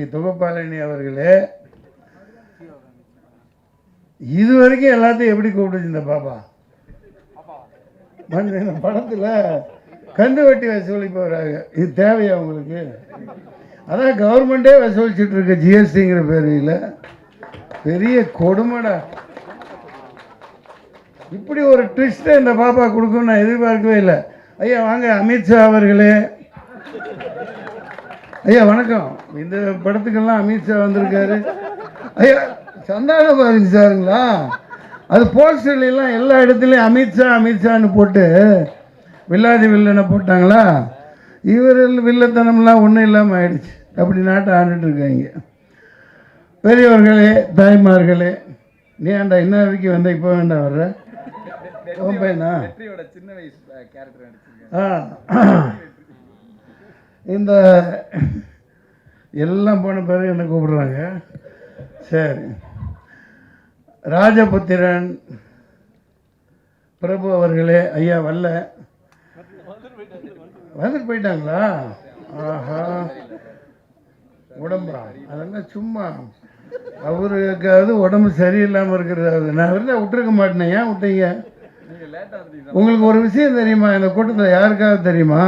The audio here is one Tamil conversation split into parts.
தொகுப்பாளினி அவர்களே, இதுவரைக்கும் எல்லாத்தையும் எப்படி கூப்பிடுச்சு இந்த பாப்பா? இந்த படத்தில் கந்து வட்டி வசூலிப்பவராக. இது தேவையா உங்களுக்கு? அதான் கவர்மெண்டே வசூலிச்சுட்டு இருக்கு ஜிஎஸ்டிங்கிற பேரில். பெரிய கொடுமைடா. இப்படி ஒரு ட்விஸ்ட்டை இந்த பாப்பா கொடுக்கும்னு நான் எதிர்பார்க்கவே இல்லை. ஐயா வாங்க. அமித்ஷா அவர்களே, ஐயா வணக்கம். இந்த படத்துக்கெல்லாம் அமித்ஷா வந்திருக்காரு. ஐயா சந்தான பாரதி சாருங்களா? அது போஸ்டர்லாம் எல்லா இடத்துலையும் அமித்ஷா அமித்ஷான்னு போட்டு வில்லாதி வில்லனை போட்டாங்களா? இவர்கள் வில்லத்தனம்லாம் ஒன்றும் இல்லாமல் ஆயிடுச்சு. அப்படி நாட்டை ஆண்டுட்டு இருக்காங்க. பெரியவர்களே, தாய்மார்களே, நீ ஏன்டா இன்ன வரைக்கும் வந்த இப்போ வேண்டாம் வர்ற? பையனா? இந்த எல்லாம் போன பிறகு என்ன கூப்பிடுறாங்க. சரி, ராஜபுத்திரன் பிரபு அவர்களே, ஐயா வரல, வந்துட்டு போயிட்டாங்களா? ஆஹா, உடம்பா? அதெல்லாம் சும்மா அவருக்காவது உடம்பு சரியில்லாமல் இருக்கிறது. நான் இருந்தால் விட்டுருக்க மாட்டேனே. ஏன் விட்டீங்க? உங்களுக்கு ஒரு விஷயம் தெரியுமா? இந்த கூட்டத்தில் யாருக்காவது தெரியுமா?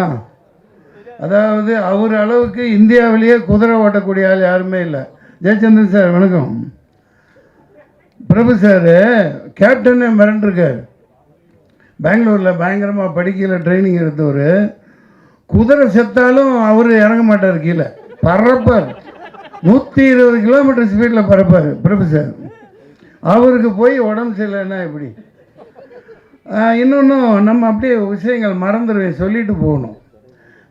அதாவது அவர் அளவுக்கு இந்தியாவிலேயே குதிரை ஓட்டக்கூடிய ஆள் யாருமே இல்லை. ஜெயச்சந்திரன் சார் வணக்கம். பிரபு சார் கேப்டனே மிரண்டிருக்கார். பெங்களூரில் பயங்கரமாக படிக்கல ட்ரைனிங் எடுத்தவர். குதிரை செத்தாலும் அவர் இறங்க மாட்டார், கீழே பறப்பார். 120 கிலோமீட்டர் ஸ்பீடில் பறப்பார் பிரபு சார். அவருக்கு போய் உடம்பு சரியில்லைன்னா எப்படி? இன்னொன்றும் நம்ம அப்படியே விஷயங்கள் மறந்துடுவேன், சொல்லிட்டு போகணும்.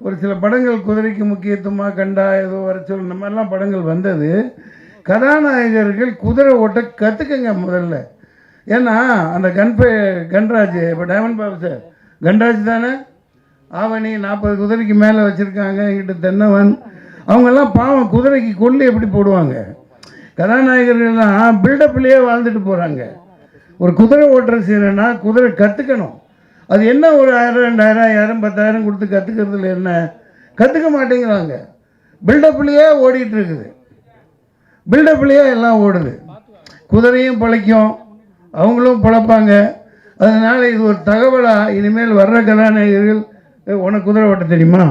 ஒரு சில படங்கள் குதிரைக்கு முக்கியத்துவமாக கண்டா ஏதோ வர சொல், இந்த மாதிரிலாம் படங்கள் வந்தது. கதாநாயகர்கள் குதிரை ஓட்ட கற்றுக்குங்க முதல்ல. ஏன்னா அந்த கன்ராஜ், இப்போ டைமண்ட் பாபு சார் கன்ராஜ் தானே, ஆவணி 40 குதிரைக்கு மேலே வச்சுருக்காங்க. இங்கிட்ட தென்னவன், அவங்கெல்லாம் பாவம் குதிரைக்கு கொல்லி எப்படி போடுவாங்க. கதாநாயகர்கள்லாம் பில்டப்லேயே வாழ்ந்துட்டு போகிறாங்க. ஒரு குதிரை ஓட்டுற சீனா குதிரை கற்றுக்கணும். அது என்ன ஒரு 1000 2000 1000 10,000 கொடுத்து கற்றுக்கிறதுல என்ன? கற்றுக்க மாட்டேங்கிறாங்க. பில்டப்லேயே ஓடிட்டு இருக்குது. பில்டப்லேயே எல்லாம் ஓடுது. குதிரையும் பிழைக்கும், அவங்களும் பிழைப்பாங்க. அதனால் இது ஒரு தகவலாக இனிமேல் வர்ற கதாநாயகர்கள், உனக்கு குதிரை ஓட்ட தெரியுமா?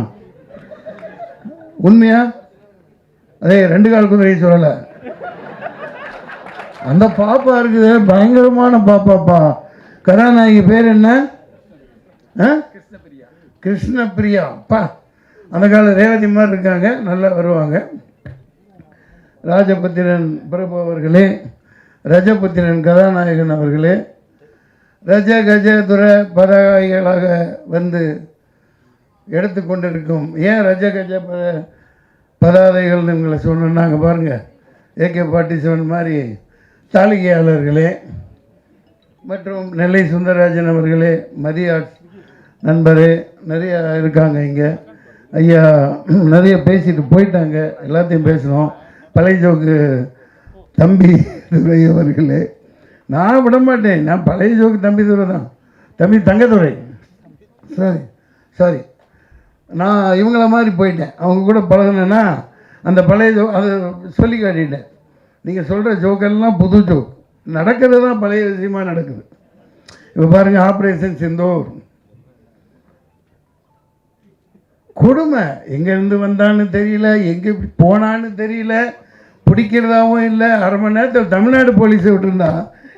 உண்மையா? அதே 2 கால் குதிரையை சொல்லலை. அந்த பாப்பா இருக்குது, பயங்கரமான பாப்பாப்பா. கதாநாயகி பேர் என்ன? கிருஷ்ணபிரியா. அப்பா, அந்த கால ரேவதி மாதிரி இருக்காங்க, நல்லா வருவாங்க. ராஜபுத்திரன் பிரபு அவர்களே, ரஜபுத்திரன் கதாநாயகன் அவர்களே, ரஜ கஜ துர பதாகைகளாக வந்து எடுத்துக்கொண்டிருக்கும். ஏன் ரஜ கஜ பதாதைகள்னு உங்களை சொன்னோன்னா, அங்கே பாருங்கள், AK-47 மாதிரி தாளிகையாளர்களே மற்றும் நெல்லை சுந்தரராஜன் அவர்களே, மதிய நண்பரே, நிறைய இருக்காங்க இங்கே. ஐயா நிறைய பேசிட்டு போயிட்டாங்க, எல்லாத்தையும் பேசணும். பழைய ஜோக்கு தம்பி துரை அவர்களே, நான் விட மாட்டேன். நான் பழைய ஜோக்கு தம்பி துரை தான், தம்பி தங்கத்துறை. சாரி நான் இவங்கள மாதிரி போயிட்டேன். அவங்க கூட பழகினேன்னா அந்த பழைய ஜோக் அதை சொல்லி காட்டிட்டேன். நீங்கள் சொல்கிற ஜோக்கெல்லாம் புது ஜோக், நடக்கிறது தான் பழைய விஷயமா நடக்குது. இப்போ பாருங்கள், ஆப்ரேஷன் சிந்தூர் கொடுமை. எங்கேருந்து வந்தான்னு தெரியல, எங்கே போனான்னு தெரியல, பிடிக்கிறதாவும் இல்லை. 1/2 மணி நேரத்தில் தமிழ்நாடு போலீஸை விட்டுருந்தா.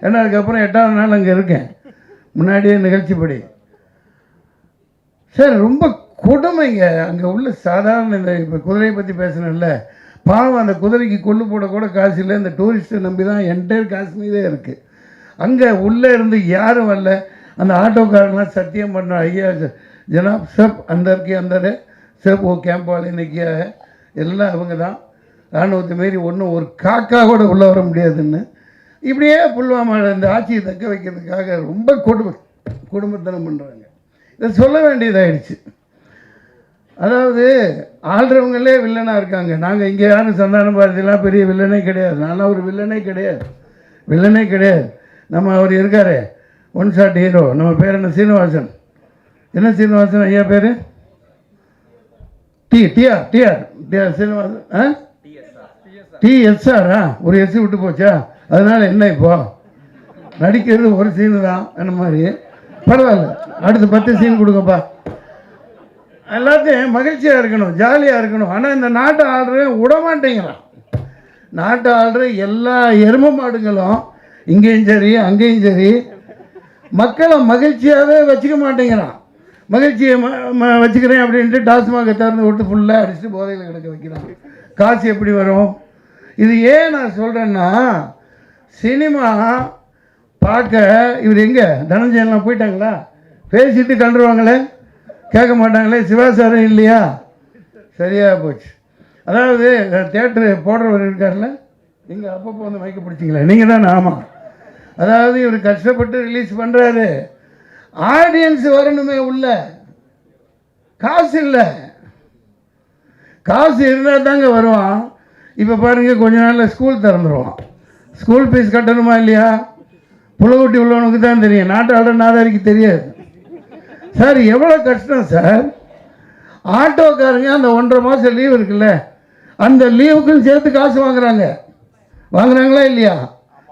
ஏன்னா அதுக்கப்புறம் 8ஆவது நாள் அங்கே இருக்கேன், முன்னாடியே நிகழ்ச்சிப்படி. சார் ரொம்ப கொடுமைங்க. அங்கே உள்ள சாதாரண இந்த இப்போ குதிரையை பற்றி பேசுனேன்ல, பாவம் அந்த குதிரைக்கு கொள்ளு போடக்கூட காசு இல்லை. இந்த டூரிஸ்ட்டை நம்பி தான் என்டையர் காஷ்மீரே இருக்குது. அங்கே உள்ளே இருந்து யாரும் வரல. அந்த ஆட்டோக்காரங்களாம் சத்தியம் பண்ணுற, ஐயா ஜனாப் சப் அந்தருக்கு அந்த சப் ஓ கேம்ப் வாலே இன்னைக்கு எல்லாம் அவங்க தான். இராணுவத்தை மாரி ஒன்றும் ஒரு காக்கா கூட உள்ளே வர முடியாதுன்னு இப்படியே புல்வாமா இந்த ஆட்சியை தக்க வைக்கிறதுக்காக ரொம்ப குடும்பத்தனம் பண்ணுறாங்க. இதை சொல்ல வேண்டியதாகிடுச்சு. அதாவது ஆள்றவங்களே வில்லனாக இருக்காங்க. நாங்கள் இங்கே யாரும் சந்தான பாரதியெல்லாம் பெரிய வில்லனே கிடையாது. நானும் ஒரு வில்லனே கிடையாது. நம்ம அவர் இருக்காரு, ஒன் ஷாட் ஹீரோ. நம்ம பேர் என்ன? சீனிவாசன். என்ன சீனிவாசன் ஐயா பேர்? டிஆர் சீனிவாசன். TSRா ஒரு எஸ் விட்டு போச்சா, அதனால என்ன இப்போ நடிக்கிறது ஒரு சீனு தான் அந்த மாதிரி. பரவாயில்ல, அடுத்து 10 சீன் கொடுங்கப்பா. எல்லாத்தையும் மகிழ்ச்சியாக இருக்கணும், ஜாலியாக இருக்கணும். ஆனால் இந்த நாட்டை ஆள்றேன் விட மாட்டேங்கிறான். நாட்டை ஆள்ற எல்லா எரும மாடுங்களும் இங்கேயும் சரி அங்கேயும் சரி மக்களை மகிழ்ச்சியாகவே வச்சுக்க மாட்டேங்கிறான். மகிழ்ச்சியை வச்சுக்கிறேன் அப்படின்ட்டு டாஸ்மாக திறந்து விட்டு ஃபுல்லாக அடிச்சுட்டு போதையில் கிடக்க வைக்கிறான். காசு எப்படி வரும்? இது ஏன் நான் சொல்கிறேன்னா, சினிமா பார்க்க இவர் எங்கே தனஞ்சயன்லாம் போயிட்டாங்களா? பேசிட்டு கண்டுருவாங்களே, கேட்க மாட்டாங்களே. சிவாசாரம் இல்லையா? சரியாக போச்சு. அதாவது தேட்டரு போடுறவர் இருக்கார்ல, நீங்கள் அப்பப்போ வந்து மைக்க பிடிச்சிங்களே, நீங்கள் தான். ஆமாம், அதாவது இவர் கஷ்டப்பட்டு ரிலீஸ் பண்ணுறாரு, ஆடியன்ஸ் வரணுமே உள்ள. காசு இல்லை, காசு இருந்தால் தாங்க வருவான். இப்போ பாருங்கள், கொஞ்ச நாளில் ஸ்கூல் திறந்துடுவான். ஸ்கூல் ஃபீஸ் கட்டணுமா இல்லையா? புலகுட்டி உள்ளவனுக்கு தான் தெரியும், நாட்டு ஆட நாதாரிக்கு தெரியாது. சார் எவ்வளோ கஷ்டம் சார். ஆட்டோக்காரங்க அந்த 1.5 மாதம் லீவ் இருக்குல்ல, அந்த லீவுக்கும் சேர்த்து காசு வாங்குறாங்களா இல்லையா?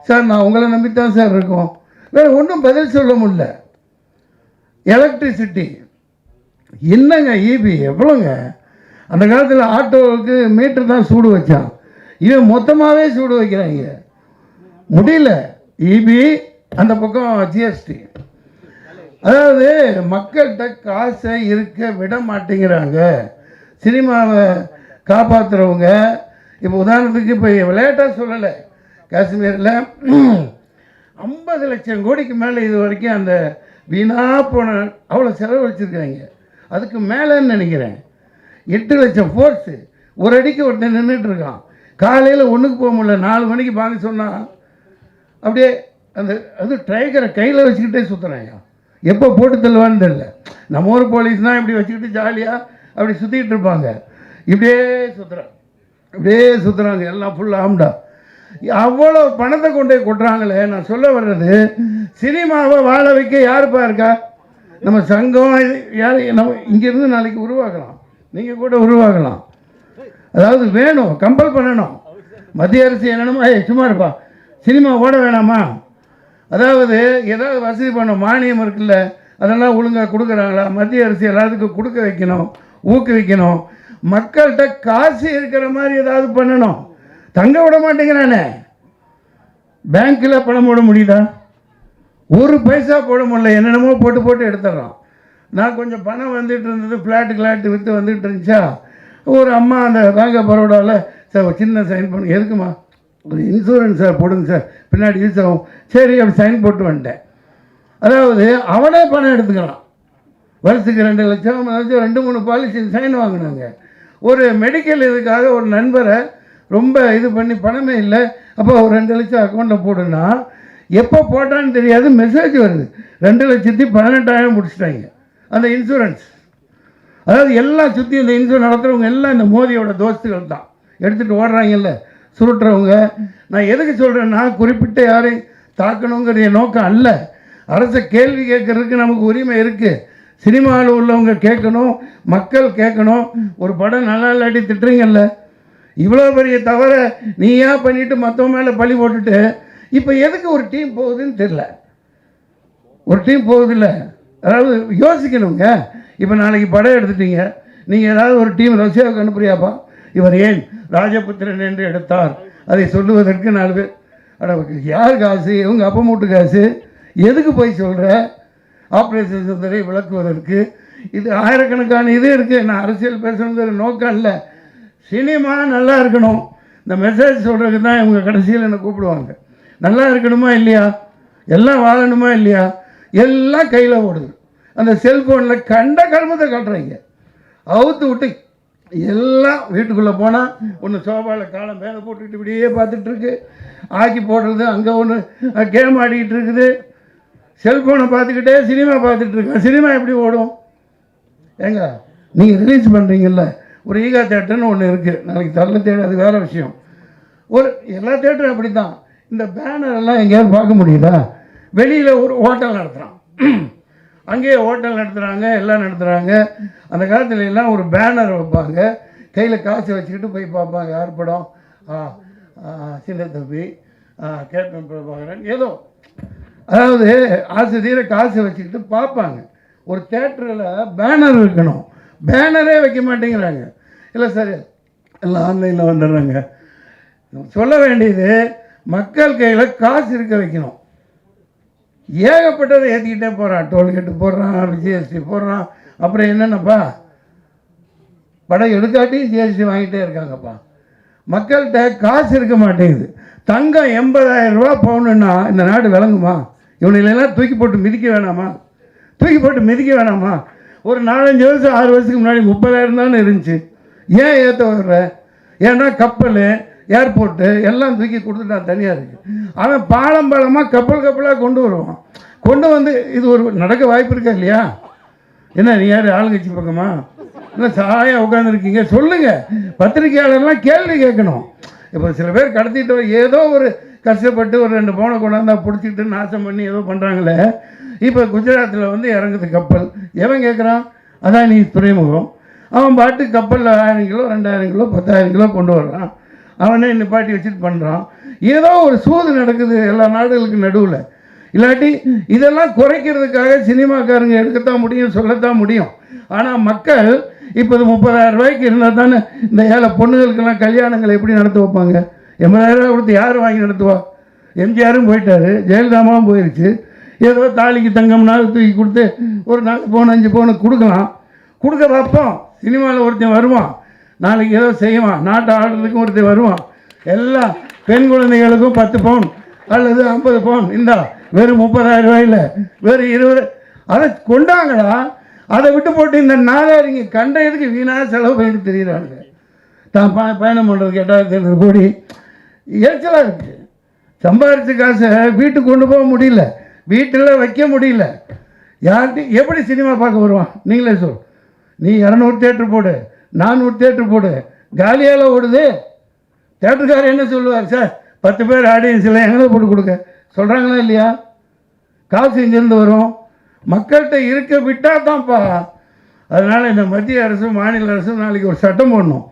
சார் நான் உங்களை நம்பித்தான் சார் இருக்கோம், வேறு ஒன்றும் பதில் சொல்ல முடியல. எலக்ட்ரிசிட்டி என்னங்க, ஈபி எவ்வளோங்க? அந்த காலத்தில் ஆட்டோவுக்கு மீட்டர் தான் சூடு வச்சான், இவன் மொத்தமாகவே சூடு வைக்கிறாங்க. முடியல. ஈபி அந்த பக்கம் ஜிஎஸ்டி. அதாவது மக்கள்கிட்ட காசை இருக்க விட மாட்டேங்கிறாங்க. சினிமாவை காப்பாற்றுறவங்க இப்போ உதாரணத்துக்கு இப்போ விளையாட்டாக சொல்லலை, காஷ்மீரில் 50 லட்சம் கோடிக்கு மேலே இது வரைக்கும் அந்த வீணாக போன அவ்வளோ செலவழிச்சிருக்காங்க. அதுக்கு மேலேன்னு நினைக்கிறேன் 8 லட்சம் ஃபோர்ஸு. ஒரு அடிக்கு ஒருத்தன் நின்றுட்டு இருக்கான். காலையில் ஒன்றுக்கு போக முடியல, 4 மணிக்கு வாங்க சொன்னால் அப்படியே அந்த அது ட்ரைகரை கையில் வச்சுக்கிட்டே சுற்றுறாங்க. எப்போ போட்டு தள்ளுவான்னு தெரியல. நம்ம ஊர் போலீஸ்னால் இப்படி வச்சுக்கிட்டு ஜாலியாக அப்படி சுற்றிக்கிட்டு இருப்பாங்க. இப்படியே சுற்றுறாங்க எல்லாம் ஃபுல் ஆம்டா. அவ்வளோ பணத்தை கொண்டே கொட்டுறாங்களே. நான் சொல்ல வர்றது, சினிமாவை வாழ வைக்க யாருப்பா இருக்கா? நம்ம சங்கம் யார் நம்ம இங்கேருந்து நாளைக்கு உருவாக்கலாம், நீங்கள் கூட உருவாகலாம். அதாவது வேணும், கம்பல் பண்ணணும். மத்திய அரசு என்னென்னமோ சும்மா இருப்பா, சினிமா ஓட வேணாமா? அதாவது ஏதாவது வசதி பண்ணணும், மானியம் இருக்குல்ல, அதெல்லாம் ஒழுங்காக கொடுக்குறாங்களா? மத்திய அரசு எல்லாத்துக்கும் கொடுக்க வைக்கணும், ஊக்குவிக்கணும். மக்கள்கிட்ட காசு இருக்கிற மாதிரி ஏதாவது பண்ணணும். தங்க விட மாட்டேங்கிறானே. பேங்க்கில் பணம் போட முடியுதா? ஒரு பைசா போட முடியல, என்னென்னமோ போட்டு எடுத்துடுறான். நான் கொஞ்சம் பணம் வந்துட்டு இருந்தது, ஃப்ளாட்டு விற்று வந்துட்டு இருந்துச்சா, ஒரு அம்மா அந்த பேங்க் ஆஃப் பரோடாவில், சார் ஒரு சின்ன சைன் பண்ணு. எதுக்குமா? ஒரு இன்சூரன்ஸ் சார் போடுங்க சார், பின்னாடி யூஸ் ஆகும். சரி, அப்படி சைன் போட்டு வந்துட்டேன். அதாவது அவனே பணம் எடுத்துக்கிறான். வருஷத்துக்கு 2 லட்சம் 2-3 பாலிசி சைன் வாங்கினாங்க. ஒரு மெடிக்கல் இதுக்காக ஒரு நண்பரை ரொம்ப இது பண்ணி பணமே இல்லை, அப்போ ஒரு 2 லட்சம் அக்கௌண்ட்டில் போடுன்னா எப்போ போட்டான்னு தெரியாது, மெசேஜ் வருது 2,18,000 முடிச்சிட்டாங்க அந்த இன்சூரன்ஸ். அதாவது எல்லாம் சுற்றி இந்த இன்சூரன்ஸ் நடத்துகிறவங்க எல்லாம் இந்த மோதியோட தோஸ்துகள் தான் எடுத்துகிட்டு ஓடுறாங்கல்ல, சுருட்டுறவங்க. நான் எதுக்கு சொல்கிறேன்னா, குறிப்பிட்ட யாரையும் தாக்கணுங்கிற நோக்கம் அல்ல. அரசை கேள்வி கேட்கறதுக்கு நமக்கு உரிமை இருக்குது. சினிமாவில் உள்ளவங்க கேட்கணும், மக்கள் கேட்கணும். ஒரு படம் நல்லா இல்லாட்டி திட்டுறீங்கல்ல, இவ்வளோ பெரிய தவிர நீ ஏன் பண்ணிவிட்டு மற்றவங்க மேலே பழி போட்டுட்டு இப்போ எதுக்கு ஒரு டீம் போகுதுன்னு தெரில. ஒரு டீம் போகுதில்ல, அதாவது யோசிக்கணுங்க. இப்போ நாளைக்கு படம் எடுத்துட்டீங்க, நீங்கள் ஏதாவது ஒரு டீம் ரஷ்யாவுக்கு அனுப்புறியாப்பா? இவர் ஏன் ராஜபுத்திரன் என்று எடுத்தார் அதை சொல்லுவதற்கு 4 பேர். அட யார் காசு? இவங்க அப்பா மூட்டு காசு. எதுக்கு போய் சொல்கிற? ஆப்ரேஷன் சுந்தரை விளக்குவதற்கு இது ஆயிரக்கணக்கான இது இருக்குது. நான் அரசியல் பேசணுங்கிற நோக்கம் இல்லை. சினிமா நல்லா இருக்கணும், இந்த மெசேஜ் சொல்கிறதுக்கு தான் இவங்க கடைசியில் என்னை கூப்பிடுவாங்க. நல்லா இருக்கணுமா இல்லையா? எல்லாம் வாழணுமா இல்லையா? எல்லாம் கையில் ஓடுது. அந்த செல்ஃபோனில் கண்ட கர்மத்தை கட்டுறீங்க. அவுத்து விட்டு எல்லாம் வீட்டுக்குள்ளே போனால் ஒன்று சோபாவில் காலம் மேலே போட்டுக்கிட்டு இப்படியே பார்த்துட்ருக்கு. ஆக்கி போடுறது, அங்கே ஒன்று கேம் ஆடிக்கிட்டு இருக்குது. செல்ஃபோனை பார்த்துக்கிட்டே சினிமா பார்த்துட்ருக்கேன். சினிமா எப்படி ஓடும்? ஏங்க நீங்கள் ரிலீஸ் பண்ணுறீங்கல்ல, ஒரு ஈகா தேட்டர்னு ஒன்று இருக்குது, நாளைக்கு தரல தேட்டர், அது வேறு விஷயம். ஒரு எல்லா தேட்டரும் அப்படி தான். இந்த பேனரெல்லாம் எங்கேயாவது பார்க்க முடியுதா? வெளியில் ஒரு ஹோட்டல் நடத்துகிறான், அங்கேயே ஹோட்டல் நடத்துகிறாங்க, எல்லாம் நடத்துகிறாங்க. அந்த காலத்துல எல்லாம் ஒரு பேனர் வைப்பாங்க, கையில் காசு வச்சுக்கிட்டு போய் பார்ப்பாங்க. யார் படம்? சின்ன தம்பி, கேப்டன் பிரபாகரன், ஏதோ அதாவது ஆசிரியரை காசு வச்சுக்கிட்டு பார்ப்பாங்க. ஒரு தேட்டரில் பேனர் இருக்கணும், பேனரே வைக்க மாட்டேங்கிறாங்க. இல்லை சார் எல்லாம் ஆன்லைனில் வந்துடுறாங்க. சொல்ல வேண்டியது மக்கள் கையில் காசு இருக்க வைக்கணும். ஏகப்பட்டதை ஏற்றிக்கிட்டே போகிறான், டோல்கேட்டு போடுறான், ஜிஎஸ்டி போடுறான். அப்புறம் என்னென்னப்பா படம் எடுக்காட்டி ஜிஎஸ்டி வாங்கிட்டே இருக்காங்கப்பா. மக்கள்கிட்ட காசு இருக்க மாட்டேங்குது. தங்கம் 80,000 ரூபா பவுனுன்னா இந்த நாடு விளங்குமா? இவனையெல்லாம் தூக்கி போட்டு மிதிக்க வேணாமா? தூக்கி போட்டு மிதிக்க வேணாமா? ஒரு 4-5 வருஷம் 6 வருஷத்துக்கு முன்னாடி 30,000 தானே இருந்துச்சு. ஏன் ஏற்ற வர்ற? ஏன்னா கப்பல், ஏர்போர்ட்டு எல்லாம் தூக்கி கொடுத்துட்டான், தனியாக இருக்குது. அவன் பாலமாக கப்பலாக கொண்டு வருவான். கொண்டு வந்து இது ஒரு நடக்க வாய்ப்பு இருக்கா இல்லையா? என்ன நீ யார் ஆளுங்கட்சி பக்கமா? இல்லை சாயாக உட்காந்துருக்கீங்க, சொல்லுங்கள். பத்திரிகையாளர்லாம் கேள்வி கேட்கணும். இப்போ சில பேர் கடத்திட்டு ஏதோ ஒரு கஷ்டப்பட்டு ஒரு 2 பவுனை கொண்டாந்தா பிடிச்சிக்கிட்டு நாசம் பண்ணி ஏதோ பண்ணுறாங்களே. இப்போ குஜராத்தில் வந்து இறங்குது கப்பல். எவன் கேட்குறான்? அதான் நீ துறைமுகம். அவன் பாட்டு கப்பலில் 1000 கிலோ 2000 கிலோ 10,000 கிலோ கொண்டு வர்றான். அவனே நிப்பாட்டி வச்சுட்டு பண்ணுறான். ஏதோ ஒரு சூது நடக்குது எல்லா நாடுகளுக்கு நடுவில். இல்லாட்டி இதெல்லாம் குறைக்கிறதுக்காக சினிமாக்காரங்க எடுக்கத்தான் முடியும், சொல்லத்தான் முடியும். ஆனால் மக்கள் இப்போ 30,000 ரூபாய்க்கு இருந்தால் தானே இந்த ஏழை பொண்ணுகளுக்கெல்லாம் கல்யாணங்களை எப்படி நடத்த வைப்பாங்க? 80,000 ரூபா கொடுத்து யார் வாங்கி நடத்துவா? எம்ஜிஆரும் போயிட்டார், ஜெயலலிதாவும் போயிடுச்சு. ஏதோ தாலிக்கு தங்கம்னாலும் தூக்கி கொடுத்து ஒரு 4 பவுன் 5 பவுனு கொடுக்கலாம். கொடுக்க வைப்போம். சினிமாவில் ஒருத்தன் வருவான், நாளைக்கு ஏதோ செய்வான், நாட்டை ஆடுறதுக்கும் ஒருத்தன் வருவான். எல்லாம் பெண் குழந்தைகளுக்கும் 10 பவுன் அல்லது 50 பவுன். இந்தா வெறும் 30,000 ரூபாயில் வெறும் 20. அதை கொண்டாங்களா? அதை விட்டு போட்டு இந்த நாதாரிங்க கண்ட இதுக்கு வீணாக செலவு பண்ணிட்டு தெரியுறாங்க. தான் பயணம் பண்ணுறதுக்கு 8,500 கோடி எரிச்சலாக இருக்குது. சம்பாதிச்ச காசை வீட்டுக்கு கொண்டு போக முடியல, வீட்டில் வைக்க முடியல. யார்கிட்டையும் எப்படி சினிமா பார்க்க வருவான்? நீங்களே சொல். நீ 200 தேட்டர் போடு, 400 தேட்டர் போடு, காலியால் ஓடுது. தேட்டருக்காரர் என்ன சொல்லுவார்? சார் 10 பேர் ஆடியன்ஸில் எங்கே போட்டு கொடுக்க சொல்கிறாங்களா இல்லையா? காசு இங்கேருந்து வரும், மக்கள்கிட்ட இருக்க விட்டால் தான்ப்பா. அதனால் இந்த மத்திய அரசும் மாநில அரசும் நாளைக்கு ஒரு சட்டம் போடணும்.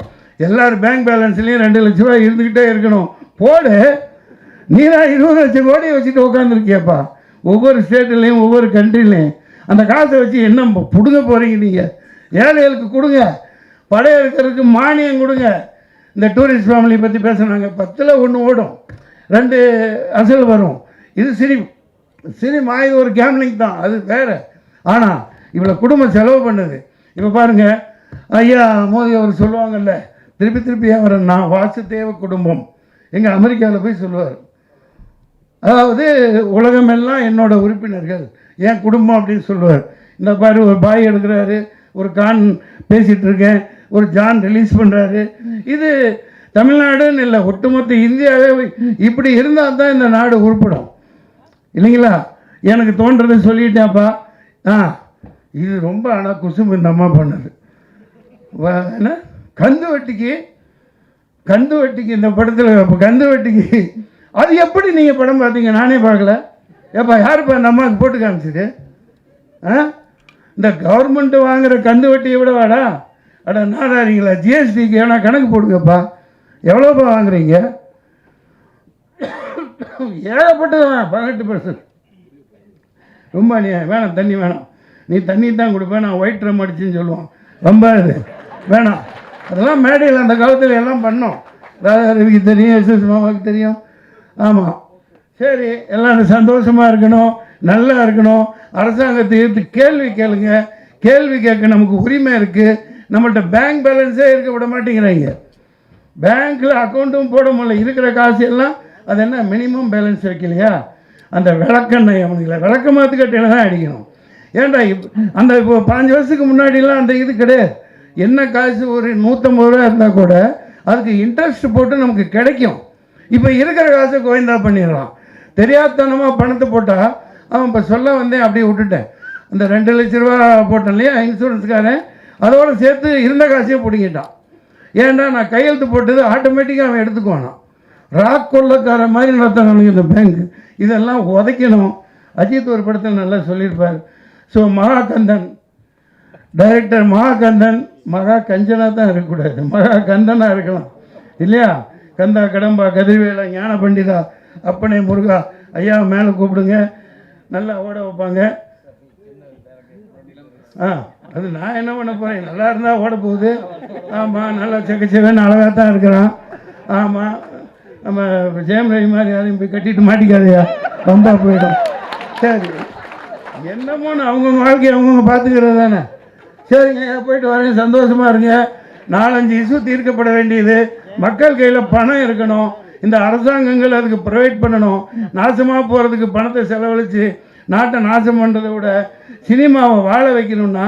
எல்லோரும் பேங்க் பேலன்ஸ்லேயும் 2 லட்ச ரூபா இருந்துக்கிட்டே இருக்கணும். போடு. நீ தான் 20 லட்சம் கோடியை வச்சுட்டு உட்காந்துருக்கியப்பா. ஒவ்வொரு ஸ்டேட்லேயும் ஒவ்வொரு கண்ட்ரிலையும் அந்த காசை வச்சு என்ன பிடுங்க போகிறீங்க? நீங்கள் ஏழைகளுக்கு கொடுங்க, பழைய இருக்கிறதுக்கு மானியம் கொடுங்க. இந்த டூரிஸ்ட் ஃபேமிலி பற்றி பேசுனாங்க, 10ல் 1 ஓடும், 2 அசல் வரும். இது சினிமா, இது ஒரு கேம்லிங் தான், அது வேறு. ஆனால் இவ்வளோ குடும்பம் செலவு பண்ணுது. இப்போ பாருங்கள், ஐயா மோடி அவர் சொல்லுவாங்கல்ல, திருப்பி அவரை வாசுதேவ குடும்பம் எங்கள் அமெரிக்காவில் போய் சொல்லுவார். அதாவது உலகமெல்லாம் என்னோட உறுப்பினர்கள், என் குடும்பம் அப்படின்னு சொல்லுவார். இந்த பாரு ஒரு பாய் எடுக்கிறாரு, ஒரு கான் பேசிகிட்டு இருக்கேன், ஒரு ஜான் ரிலீஸ் பண்ணுறாரு. இது தமிழ்நாடுன்னு இல்லை, ஒட்டுமொத்த இந்தியாவே இப்படி இருந்தால் தான் இந்த நாடு உருப்படும் இல்லைங்களா? எனக்கு தோன்றதை சொல்லிட்டேன்ப்பா. இது ரொம்ப ஆனால் குசும்பு இந்த அம்மா பண்ணது. என்ன கந்து வட்டிக்கு இந்த படத்தில் கந்து வட்டிக்கு அது எப்படி நீங்கள் படம் பார்த்தீங்க? நானே பார்க்கல. ஏப்பா யாருப்பா இந்த அம்மாவுக்கு போட்டு காமிச்சிது? இந்த கவர்மெண்ட்டு வாங்குகிற கந்து வட்டியை விட வாடா. அட நாடாரிங்களா, ஜிஎஸ்டிக்கு ஏன்னா கணக்கு போடுங்கப்பா. எவ்வளோப்பா வாங்குறீங்க? ஏகப்பட்டது 18%. ரொம்ப நீ வேணாம், தண்ணி வேணாம், நீ தண்ணி தான் கொடுப்பேன், நான் ஒயிட் ட்ரம் அடிச்சுன்னு சொல்லுவோம். ரொம்ப இது வேணாம். அதெல்லாம் மேடையில் அந்த காலத்தில் எல்லாம் பண்ணோம். ராதாரவிக்கு தெரியும், எஸ்எஸ் மாமாவுக்கு தெரியும். ஆமாம், சரி, எல்லோரும் சந்தோஷமாக இருக்கணும், நல்லா இருக்கணும். அரசாங்கத்தை எடுத்து கேள்வி கேளுங்க. கேள்வி கேட்க நமக்கு உரிமை இருக்குது. நம்மள்கிட்ட பேங்க் பேலன்ஸே இருக்க விட மாட்டேங்கிறாங்க. பேங்க்கில் அக்கௌண்ட்டும் போட முடியல. இருக்கிற காசு எல்லாம் அது என்ன மினிமம் பேலன்ஸ் வைக்கலையா? அந்த விளக்கெண்ணெய் அவனுங்களை விளக்க மாற்றுக்கட்டையில் தான் அடிக்கணும். ஏன்டா அந்த இப்போ 5 வருஷத்துக்கு முன்னாடிலாம் அந்த இது கிடையாது. என்ன காசு ஒரு 150 ரூபா இருந்தால் கூட அதுக்கு இன்ட்ரெஸ்ட் போட்டு நமக்கு கிடைக்கும். இப்போ இருக்கிற காசை கோயந்தா பண்ணிடுறான். தெரியாதனமாக பணத்தை போட்டால் அவன் இப்போ சொல்ல வந்தேன், அப்படியே விட்டுட்டேன். அந்த 2 லட்ச ரூபா போட்டேன் இல்லையா இன்சூரன்ஸுக்காரன், அதோடு சேர்த்து இருந்த காசையே பிடிங்கிட்டான். ஏன்டா நான் கையெழுத்து போட்டது ஆட்டோமேட்டிக்காக அவன் எடுத்துக்குவானா. ராக் கொள்ளக்கார மாதிரி நடத்தாங்க இந்த பேங்க். இதெல்லாம் உதைக்கணும். அஜித் ஒரு படத்தில் நல்லா சொல்லியிருப்பார். ஸோ மகாகந்தன் டைரக்டர் மகா கஞ்சனாக தான் இருக்கக்கூடாது, மகா கந்தனாக இருக்கலாம் இல்லையா? கந்தா கடம்பா கதிர்வேலா ஞான பண்டிதா அப்பனே முருகா ஐயா மேலே கூப்பிடுங்க, நல்லா ஓட வைப்பாங்க. அது நான் என்ன பண்ண போகிறேன், நல்லா இருந்தால் ஓட போகுது. ஆமாம், நல்லா செக்கச்சேவன்னு அழகாக தான் இருக்கிறான். ஆமாம், நம்ம ஜெயம் ரவி மாதிரி யாரையும் போய் கட்டிட்டு மாட்டிக்காதையா, ரொம்ப போயிடும். சரி, என்னமோன்னு அவங்கவுங்க வாழ்க்கையை அவங்கவுங்க பார்த்துக்கிறது தானே. சரிங்க, போயிட்டு வரேன், சந்தோஷமாக இருங்க. 4-5 இஷ்யூ தீர்க்கப்பட வேண்டியது. மக்கள் கையில் பணம் இருக்கணும். இந்த அரசாங்கங்கள் அதுக்கு ப்ரொவைட் பண்ணணும். நாசமாக போகிறதுக்கு பணத்தை செலவழித்து நாட்டை நாசம் பண்ணுறதை விட சினிமாவை வாழ வைக்கணும்னா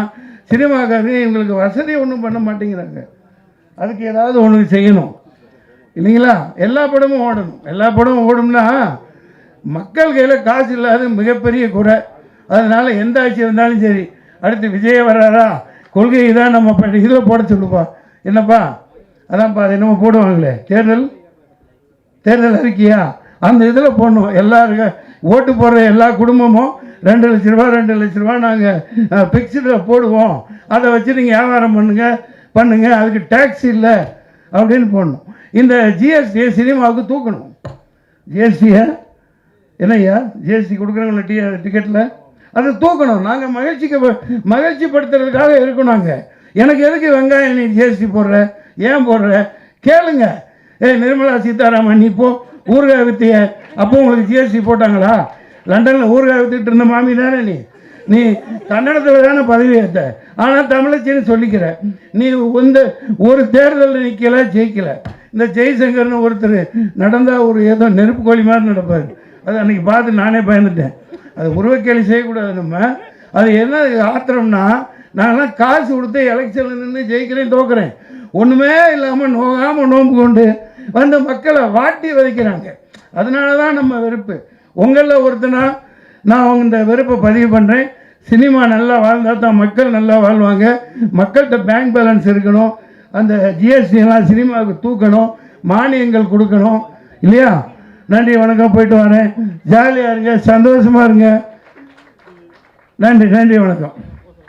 சினிமாக்காரங்க இவங்களுக்கு வசதி ஒன்றும் பண்ண மாட்டேங்கிறாங்க. அதுக்கு ஏதாவது ஒன்று செய்யணும் இல்லைங்களா? எல்லா படமும் ஓடணும். எல்லா படமும் ஓடும்னா மக்கள் கையில் காசு இல்லாத மிகப்பெரிய குறை. அதனால் எந்த ஆட்சி இருந்தாலும் சரி, அடுத்து விஜய வர்றாரா, கொள்கையை தான் நம்ம இதில் போட சொல்லுப்பா. என்னப்பா அதான்ப்பா, அது என்னமோ போடுவாங்களே, தேர்தல் அறிக்கையா, அந்த இதில் போடணும். எல்லாருக்கும் ஓட்டு போடுற எல்லா குடும்பமும் 2 லட்ச ரூபா 2 லட்ச ரூபா நாங்கள் ஃபிக்ஸ்டில் போடுவோம், அதை வச்சு நீங்கள் வியாபாரம் பண்ணுங்க, அதுக்கு டேக்ஸ் இல்லை அப்படின்னு போடணும். இந்த ஜிஎஸ்டியை சினிமாவுக்கு தூக்கணும். ஜிஎஸ்டியை என்னய்யா, ஜிஎஸ்டி கொடுக்குறவங்கள டிக்கெட்டில் அதை தூக்கணும். நாங்கள் மகிழ்ச்சிப்படுத்துறதுக்காக இருக்கணும். நாங்கள் எனக்கு எதுக்கு வெங்காயம் நீ ஜிஎஸ்டி போடுற, ஏன் போடுற கேளுங்க. நிர்மலா சீதாராமன் நீ இப்போ ஊறுகாய் வித்திய, அப்போ உங்களுக்கு ஜிஎஸ்டி போட்டாங்களா? லண்டனில் ஊறுகாய் வித்துட்டு இருந்த மாமி தானே நீ கன்னடத்தில் தானே பதவி ஏற்ற, ஆனால் தமிழச்சின்னு சொல்லிக்கிற. நீ ஒரு தேர்தலில் நிற்கலை, ஜெயிக்கலை. இந்த ஜெய்சங்கர்னு ஒருத்தர் நடந்தால் ஒரு ஏதோ நெருப்பு கோழி மாதிரி நடப்பார். அது அன்றைக்கி பார்த்து நானே பயந்துட்டேன். அது உருவக்கேலி செய்யக்கூடாது. நம்ம அது என்ன ஆத்திரம்னா, நான்லாம் காசு கொடுத்து எலெக்ஷனில் நின்று ஜெயிக்கிறேன், தோக்குறேன், ஒன்றுமே இல்லாமல் நோகாமல் நோம்பு கொண்டு வந்து மக்களை வாட்டி வதைக்கிறாங்க. அதனால தான் நம்ம வெறுப்பு. உங்களில் ஒருத்தனா நான் இந்த வெறுப்பை பதிவு பண்ணுறேன். சினிமா நல்லா வாழ்ந்தால் தான் மக்கள் நல்லா வாழ்வாங்க. மக்கள்கிட்ட பேங்க் பேலன்ஸ் இருக்கணும். அந்த ஜிஎஸ்டியெல்லாம் சினிமாவுக்கு தூக்கணும், மானியங்கள் கொடுக்கணும் இல்லையா? நன்றி, வணக்கம், போயிட்டு வரேன். ஜாலியாக இருங்க, சந்தோஷமாக இருங்க. நன்றி, வணக்கம்.